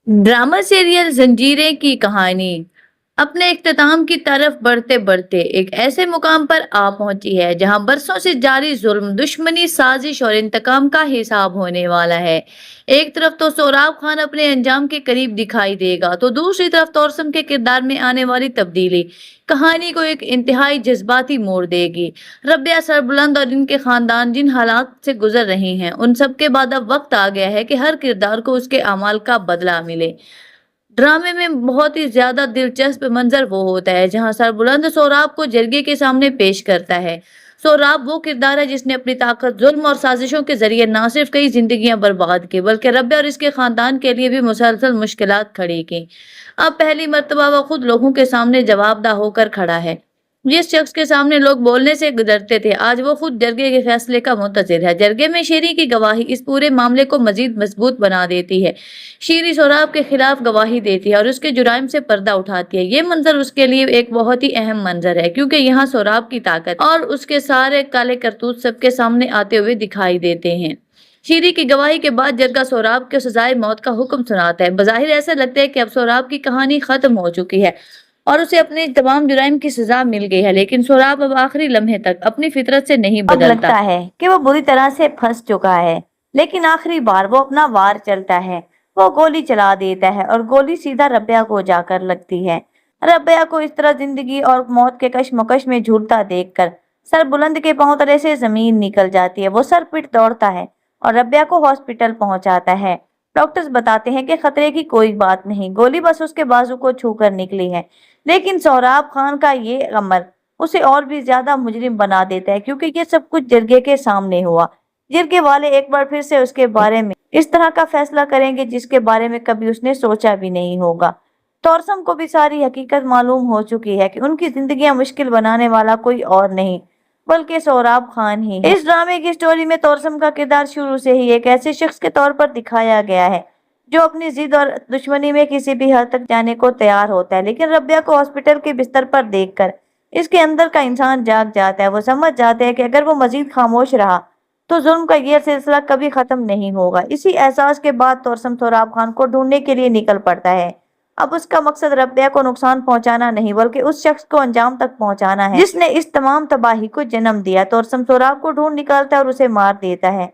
Drama serial जंजीरें की कहानी अपने इख्तिताम की तरफ बढ़ते बढ़ते एक ऐसे मुकाम पर आ पहुंची है जहां बरसों से जारी जुल्म, दुश्मनी, साजिश और इंतकाम का हिसाब होने वाला है। एक तरफ तो सोराब खान अपने अंजाम के करीब दिखाई देगा, तो दूसरी तरफ तौसम के किरदार में आने वाली तब्दीली कहानी को एक इंतहाई जज्बाती मोड़ देगी। रबिया सरबुलंद और इनके खानदान जिन हालात से गुजर रहे हैं, उन सब के बाद अब वक्त आ गया है कि हर किरदार को उसके अमाल का बदला मिले। ड्रामे में बहुत ही ज्यादा दिलचस्प मंजर वो होता है जहां सरबुलंद सोराब को जरगे के सामने पेश करता है। सोराब वो किरदार है जिसने अपनी ताकत, जुल्म और साजिशों के जरिए ना सिर्फ कई जिंदगियां बर्बाद की, बल्कि रब्या और इसके खानदान के लिए भी मुसलसल मुश्किलात खड़ी की। अब पहली मर्तबा वो खुद लोगों के सामने जवाबदा होकर खड़ा है। जिस शख्स के सामने लोग बोलने से डरते थे, आज वो खुद जरगे के फैसले का मुंतजिर है। जरगे में शीरी की गवाही इस पूरे मामले को मजीद मजबूत बना देती है। शीरी सोराब के खिलाफ गवाही देती है और उसके जुराइम से पर्दा उठाती है। ये मंजर उसके लिए एक बहुत ही अहम मंजर है, क्योंकि यहाँ सोराब की ताकत और उसके सारे काले करतूत सबके सामने आते हुए दिखाई देते हैं। शीरी की गवाही के बाद जरगा सोराब के सजाए मौत का हुक्म सुनाता है। बज़ाहिर ऐसा लगता है कि अब सोराब की कहानी खत्म हो चुकी है और उसे अपने तमाम जुराइम की सजा मिल गई है, लेकिन सोराब अब आखिरी लम्हे तक अपनी फितरत से नहीं अब बदलता। लगता है कि वो बुरी तरह से फंस चुका है, लेकिन आखिरी बार वो अपना वार चलता है। वो गोली चला देता है और गोली सीधा रबिया को जाकर लगती है। रबिया को इस तरह जिंदगी और मौत के कश्मकश में झूलता देखकर सर बुलंद के पांव तले से जमीन निकल जाती है। वो सर पिट दौड़ता है और रबिया को हॉस्पिटल पहुंचाता है। डॉक्टर्स बताते हैं कि खतरे की कोई बात नहीं, गोली बस उसके बाजू को छूकर निकली है। लेकिन सोराब खान का ये अमल उसे और भी ज्यादा मुजरिम बना देता है, क्योंकि ये सब कुछ जरगे के सामने हुआ। जरगे वाले एक बार फिर से उसके बारे में इस तरह का फैसला करेंगे जिसके बारे में कभी उसने सोचा भी नहीं होगा। तौसम को भी सारी हकीकत मालूम हो चुकी है कि उनकी जिंदगियां मुश्किल बनाने वाला कोई और नहीं बल्कि सोराब खान ही है। इस ड्रामे की स्टोरी में तौसम का किरदार शुरू से ही एक ऐसे शख्स के तौर पर दिखाया गया है जो अपनी जिद और दुश्मनी में किसी भी हद तक जाने को तैयार होता है। लेकिन रबिया को हॉस्पिटल के बिस्तर पर देखकर इसके अंदर का इंसान जाग जाता है। वो समझ जाते हैं कि अगर वो मजीद खामोश रहा तो जुल्म का ये सिलसिला कभी खत्म नहीं होगा। इसी एहसास के बाद तौसम सोराब खान को ढूंढने के लिए निकल पड़ता है। अब उसका मकसद रबिया को नुकसान पहुंचाना नहीं, बल्कि उस शख्स को अंजाम तक पहुंचाना है जिसने इस तमाम तबाही को जन्म दिया। तौसम सोराब को ढूंढ निकालता है और उसे मार देता है।